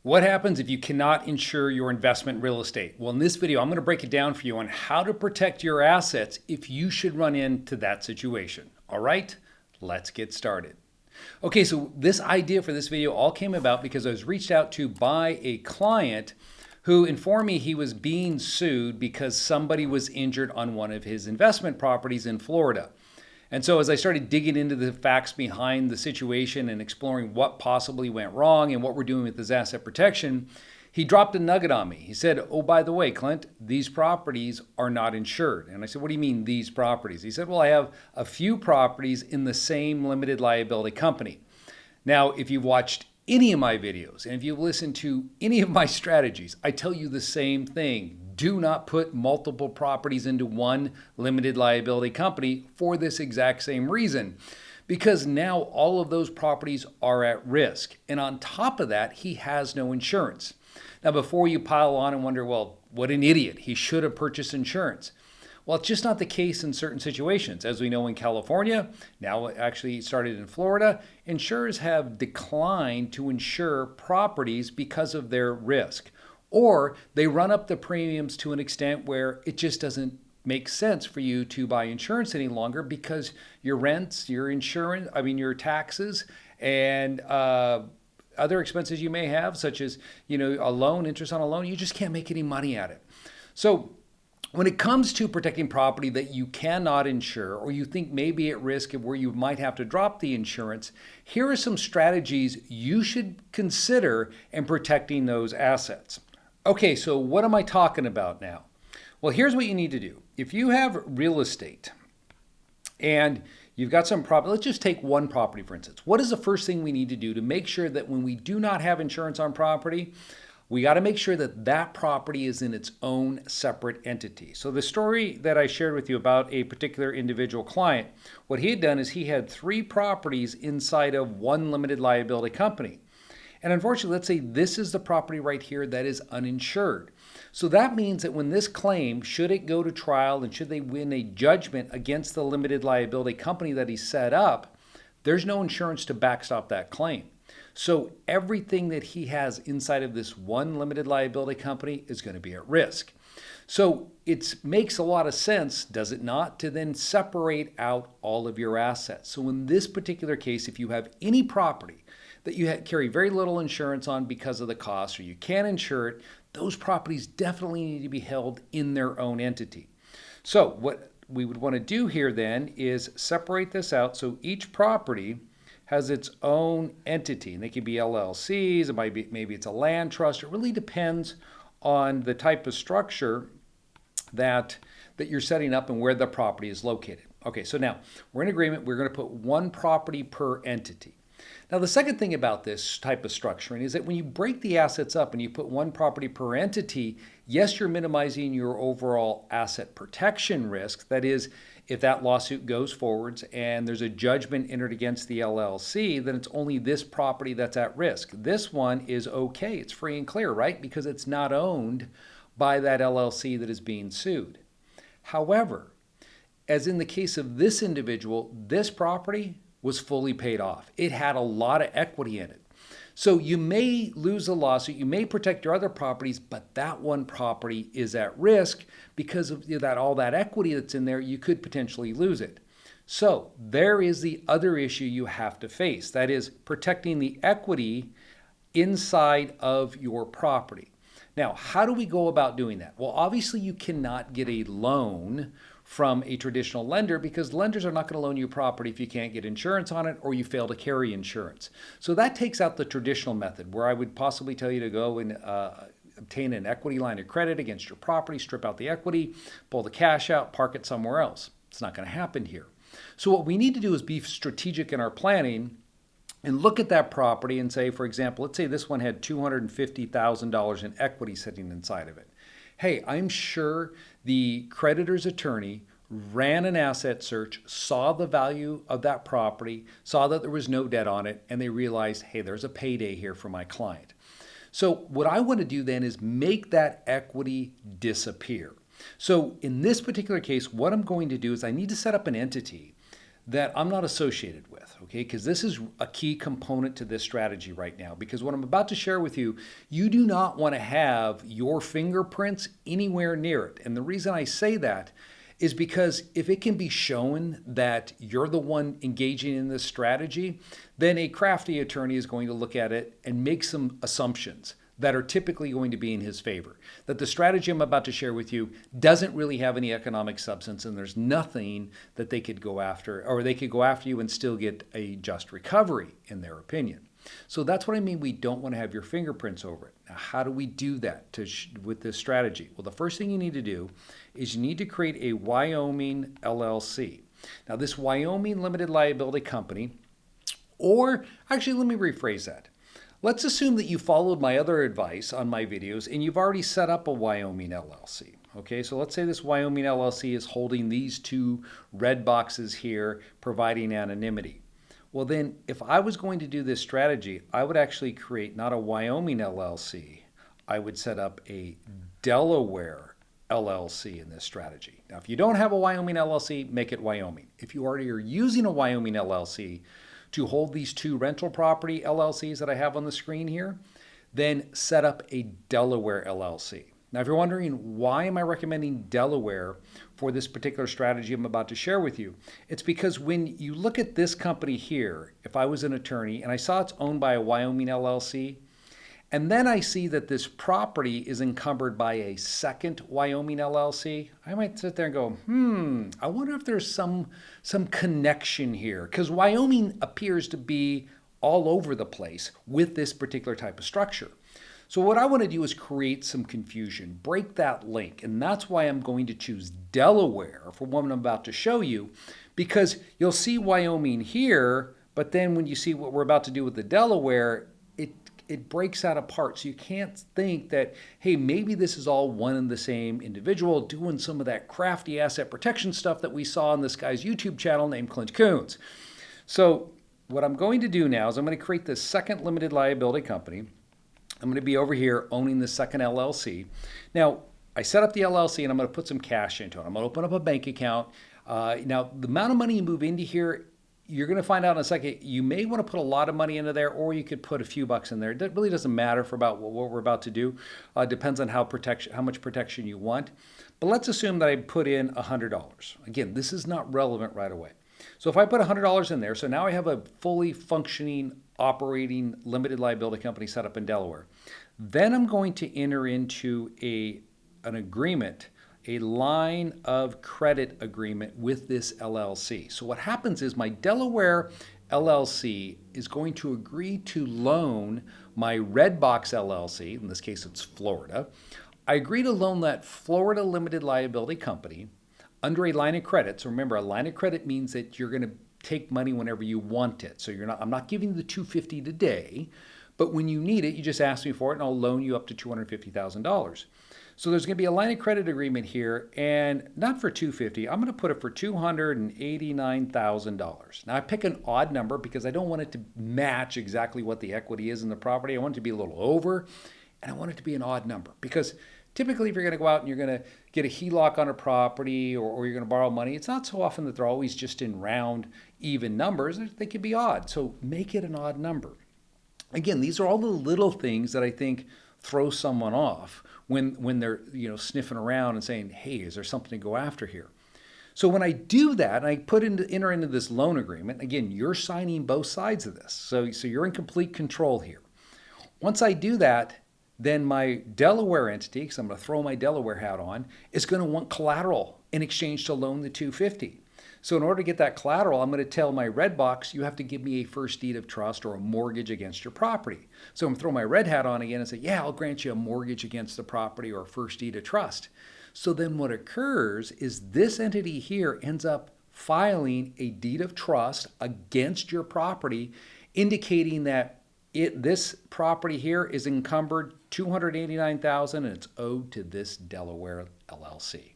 What happens if you cannot insure your investment real estate? Well, in this video, I'm going to break it down for you on how to protect your assets if you should run into that situation. All right, let's get started. Okay, so this idea for this video all came about because I was reached out to by a client who informed me he was being sued because somebody was injured on one of his investment properties in Florida. And so as I started digging into the facts behind the situation and exploring what possibly went wrong and what we're doing with this asset protection, he dropped a nugget on me. He said, "Oh, by the way, Clint, these properties are not insured." And I said, "What do you mean these properties?" He said, "Well, I have a few properties in the same limited liability company." Now, if you've watched any of my videos and if you've listened to any of my strategies, I tell you the same thing. Do not put multiple properties into one limited liability company for this exact same reason, because now all of those properties are at risk. And on top of that, he has no insurance. Now, before you pile on and wonder, well, what an idiot, he should have purchased insurance. Well, it's just not the case in certain situations. As we know in California, now actually it started in Florida, insurers have declined to insure properties because of their risk. Or they run up the premiums to an extent where it just doesn't make sense for you to buy insurance any longer because your rents, your insurance, your taxes, and other expenses you may have, such as a loan, interest on a loan, you just can't make any money at it. So when it comes to protecting property that you cannot insure or you think may be at risk of where you might have to drop the insurance, here are some strategies you should consider in protecting those assets. Okay, so what am I talking about now? Well, here's what you need to do. If you have real estate and you've got some property, let's just take one property for instance. What is the first thing we need to do to make sure that when we do not have insurance on property, we got to make sure that that property is in its own separate entity. So the story that I shared with you about a particular individual client, what he had done is he had 3 properties inside of one limited liability company. And unfortunately, let's say this is the property right here that is uninsured. So that means that when this claim, should it go to trial and should they win a judgment against the limited liability company that he set up, there's no insurance to backstop that claim. So everything that he has inside of this one limited liability company is going to be at risk. So it makes a lot of sense, does it not, to then separate out all of your assets. So in this particular case, if you have any property that you carry very little insurance on because of the cost, or you can't insure it, those properties definitely need to be held in their own entity. So what we would want to do here then is separate this out so each property has its own entity. And they could be LLCs, it might be, maybe it's a land trust. It really depends on the type of structure that you're setting up and where the property is located. Okay, so now we're in agreement. We're going to put one property per entity. Now, the second thing about this type of structuring is that when you break the assets up and you put one property per entity, yes, you're minimizing your overall asset protection risk. That is, if that lawsuit goes forwards and there's a judgment entered against the LLC, then it's only this property that's at risk. This one is okay. It's free and clear, right? Because it's not owned by that LLC that is being sued. However, as in the case of this individual, this property was fully paid off. It had a lot of equity in it. So you may lose a lawsuit, you may protect your other properties, but that one property is at risk because of that all that equity that's in there, you could potentially lose it. So there is the other issue you have to face. That is protecting the equity inside of your property. Now, how do we go about doing that? Well, obviously you cannot get a loan from a traditional lender because lenders are not going to loan you property if you can't get insurance on it or you fail to carry insurance. So that takes out the traditional method where I would possibly tell you to go and obtain an equity line of credit against your property, strip out the equity, pull the cash out, park it somewhere else. It's not going to happen here. So what we need to do is be strategic in our planning and look at that property and say, for example, let's say this one had $250,000 in equity sitting inside of it. Hey, I'm sure the creditor's attorney ran an asset search, saw the value of that property, saw that there was no debt on it, and they realized, hey, there's a payday here for my client. So what I want to do then is make that equity disappear. So in this particular case, what I'm going to do is I need to set up an entity that I'm not associated with, okay? Because this is a key component to this strategy right now. Because what I'm about to share with you, you do not want to have your fingerprints anywhere near it. And the reason I say that is because if it can be shown that you're the one engaging in this strategy, then a crafty attorney is going to look at it and make some assumptions that are typically going to be in his favor. That the strategy I'm about to share with you doesn't really have any economic substance, and there's nothing that they could go after, or they could go after you and still get a just recovery, in their opinion. So that's what I mean, we don't want to have your fingerprints over it. Now, how do we do that with this strategy? Well, the first thing you need to do is you need to create a Wyoming LLC. Now, this Wyoming limited liability company, or actually, let me rephrase that. Let's assume that you followed my other advice on my videos and you've already set up a Wyoming LLC. Okay, so let's say this Wyoming LLC is holding these two red boxes here, providing anonymity. Well, then if I was going to do this strategy, I would actually create not a Wyoming LLC, I would set up a Delaware LLC in this strategy. Now, if you don't have a Wyoming LLC, make it Wyoming. If you already are using a Wyoming LLC to hold these two rental property LLCs that I have on the screen here, then set up a Delaware LLC. Now, if you're wondering why am I recommending Delaware for this particular strategy I'm about to share with you, it's because when you look at this company here, if I was an attorney and I saw it's owned by a Wyoming LLC, and then I see that this property is encumbered by a second Wyoming LLC, I might sit there and go, I wonder if there's some connection here, because Wyoming appears to be all over the place with this particular type of structure. So what I want to do is create some confusion, break that link, and that's why I'm going to choose Delaware for what I'm about to show you, because you'll see Wyoming here, but then when you see what we're about to do with the Delaware, it breaks out apart. So you can't think that, hey, maybe this is all one and the same individual doing some of that crafty asset protection stuff that we saw on this guy's YouTube channel named Clint Coons. So what I'm going to do now is I'm going to create this second limited liability company. I'm going to be over here owning the second LLC. Now, I set up the LLC and I'm going to put some cash into it. I'm going to open up a bank account. Now, the amount of money you move into here, you're going to find out in a second. You may want to put a lot of money into there, or you could put a few bucks in there. That really doesn't matter for about what we're about to do. Depends on how much protection you want. But let's assume that I put in $100. Again, this is not relevant right away. So if I put $100 in there, so now I have a fully functioning, operating limited liability company set up in Delaware. Then I'm going to enter into an agreement, a line of credit agreement with this LLC. So what happens is my Delaware LLC is going to agree to loan my Redbox LLC, in this case it's Florida. I agree to loan that Florida limited liability company under a line of credit. So remember, a line of credit means that you're going to take money whenever you want it. So I'm not giving you the $250 today, but when you need it, you just ask me for it and I'll loan you up to $250,000. So there's going to be a line of credit agreement here, and not for $250. I'm going to put it for $289,000. Now I pick an odd number because I don't want it to match exactly what the equity is in the property. I want it to be a little over, and I want it to be an odd number because typically if you're going to go out and you're going to get a HELOC on a property or you're going to borrow money, it's not so often that they're always just in round, even numbers. They can be odd. So make it an odd number. Again, these are all the little things that I think throw someone off when they're sniffing around and saying, hey, is there something to go after here? So when I do that, I enter into this loan agreement. Again, you're signing both sides of this. So you're in complete control here. Once I do that, then my Delaware entity, because I'm going to throw my Delaware hat on, is going to want collateral in exchange to loan the $250. So in order to get that collateral, I'm going to tell my Redbox, you have to give me a first deed of trust or a mortgage against your property. So I'm going to throw my red hat on again and say, yeah, I'll grant you a mortgage against the property or a first deed of trust. So then what occurs is this entity here ends up filing a deed of trust against your property, indicating that this property here is encumbered $289,000 and it's owed to this Delaware LLC.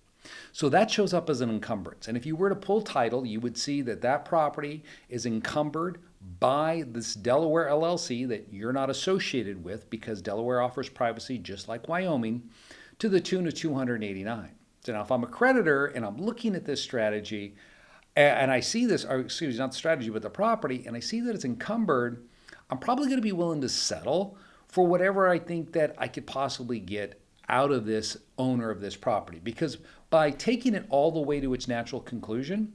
So that shows up as an encumbrance. And if you were to pull title, you would see that that property is encumbered by this Delaware LLC that you're not associated with because Delaware offers privacy just like Wyoming to the tune of $289,000. So now if I'm a creditor and I'm looking at this strategy, and I see this, or excuse me, not the strategy, but the property, and I see that it's encumbered, I'm probably going to be willing to settle for whatever I think that I could possibly get out of this owner of this property. Because by taking it all the way to its natural conclusion,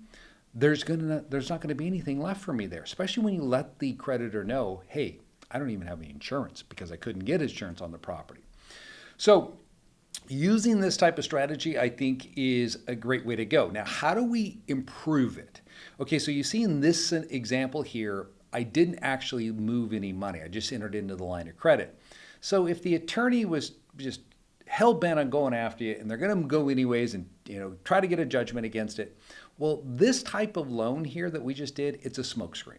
there's not going to be anything left for me there, especially when you let the creditor know, hey, I don't even have any insurance because I couldn't get insurance on the property. So using this type of strategy, I think, is a great way to go. Now, how do we improve it? Okay, so you see in this example here, I didn't actually move any money. I just entered into the line of credit. So if the attorney was just hell-bent on going after you and they're going to go anyways and try to get a judgment against it, well, this type of loan here that we just did, it's a smokescreen.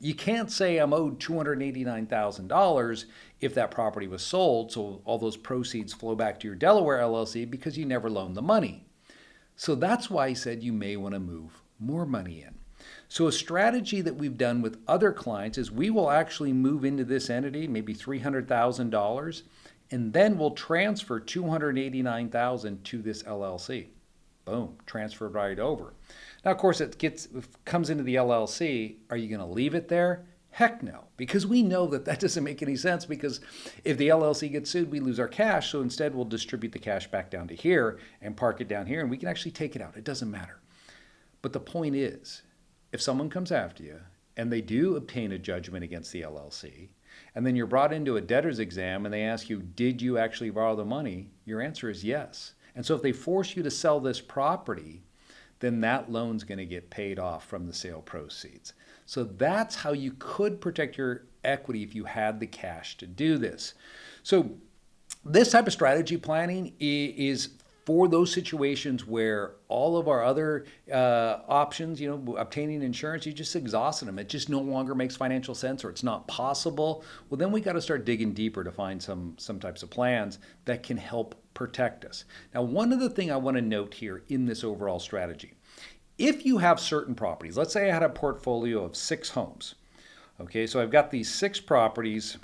You can't say I'm owed $289,000 if that property was sold, so all those proceeds flow back to your Delaware LLC because you never loaned the money. So that's why I said you may want to move more money in. So a strategy that we've done with other clients is we will actually move into this entity, maybe $300,000, and then we'll transfer $289,000 to this LLC. Boom, transferred right over. Now, of course, it comes into the LLC. Are you going to leave it there? Heck no, because we know that doesn't make any sense, because if the LLC gets sued, we lose our cash. So instead, we'll distribute the cash back down to here and park it down here, and we can actually take it out. It doesn't matter. But the point is, if someone comes after you and they do obtain a judgment against the LLC, and then you're brought into a debtor's exam and they ask you, did you actually borrow the money? Your answer is yes. And so if they force you to sell this property, then that loan's going to get paid off from the sale proceeds. So that's how you could protect your equity if you had the cash to do this. So this type of strategy planning is for those situations where all of our other options, obtaining insurance, you just exhausted them. It just no longer makes financial sense, or it's not possible. Well, then we got to start digging deeper to find some types of plans that can help protect us. Now, one other thing I want to note here in this overall strategy, if you have certain properties, let's say I had a portfolio of 6 homes. Okay, so I've got these 6 properties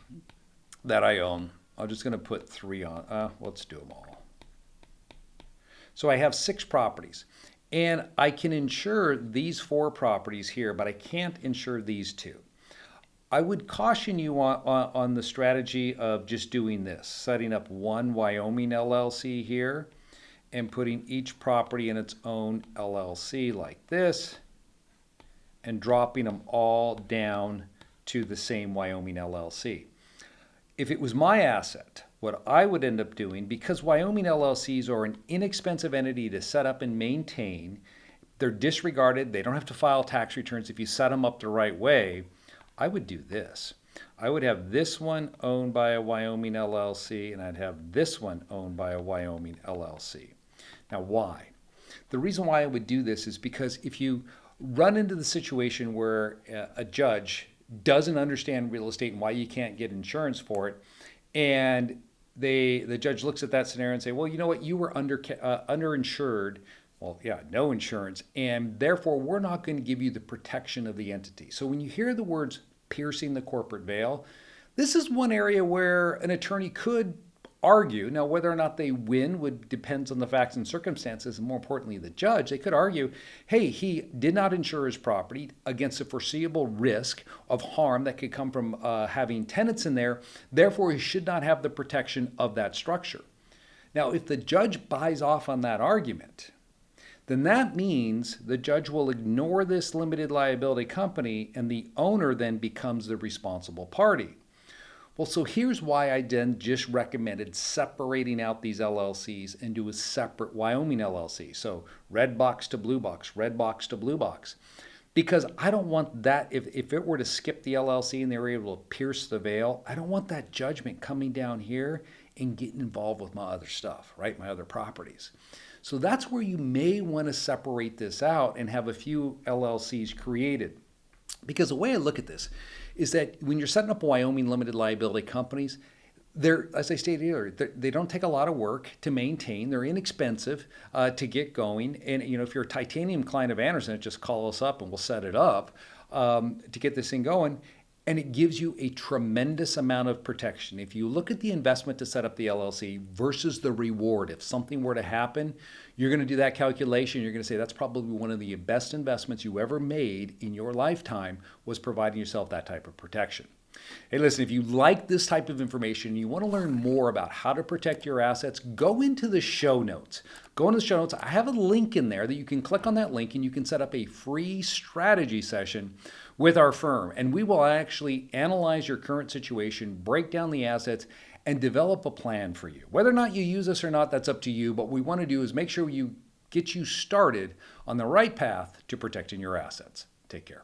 that I own. I'm just going to put 3 on. Let's do them all. So I have 6 properties, and I can insure these 4 properties here, but I can't insure these 2. I would caution you on the strategy of just doing this, setting up one Wyoming LLC here and putting each property in its own LLC like this and dropping them all down to the same Wyoming LLC. If it was my asset, what I would end up doing, because Wyoming LLCs are an inexpensive entity to set up and maintain, they're disregarded, they don't have to file tax returns if you set them up the right way, I would do this. I would have this one owned by a Wyoming LLC, and I'd have this one owned by a Wyoming LLC. Now, why? The reason why I would do this is because if you run into the situation where a judge doesn't understand real estate and why you can't get insurance for it, and the judge looks at that scenario and say, well, you know what, you were underinsured. Well, yeah, no insurance, and therefore we're not going to give you the protection of the entity. So when you hear the words piercing the corporate veil, this is one area where an attorney could argue. Now, whether or not they win depends on the facts and circumstances, and more importantly, the judge. They could argue, hey, he did not insure his property against a foreseeable risk of harm that could come from having tenants in there. Therefore, he should not have the protection of that structure. Now, if the judge buys off on that argument, then that means the judge will ignore this limited liability company, and the owner then becomes the responsible party. Well, so here's why I then just recommended separating out these LLCs into a separate Wyoming LLC. So red box to blue box, red box to blue box. Because I don't want that, if it were to skip the LLC and they were able to pierce the veil, I don't want that judgment coming down here and getting involved with my other stuff, right? My other properties. So that's where you may want to separate this out and have a few LLCs created. Because the way I look at this is that when you're setting up Wyoming limited liability companies, they're, as I stated earlier, they don't take a lot of work to maintain. They're inexpensive to get going. And if you're a titanium client of Anderson, just call us up and we'll set it up to get this thing going. And it gives you a tremendous amount of protection. If you look at the investment to set up the LLC versus the reward, if something were to happen, you're going to do that calculation. You're going to say that's probably one of the best investments you ever made in your lifetime, was providing yourself that type of protection. Hey, listen, if you like this type of information and you want to learn more about how to protect your assets, go into the show notes. Go into the show notes. I have a link in there that you can click on that link and you can set up a free strategy session with our firm. And we will actually analyze your current situation, break down the assets, and develop a plan for you. Whether or not you use us or not, that's up to you. But what we want to do is make sure you get you started on the right path to protecting your assets. Take care.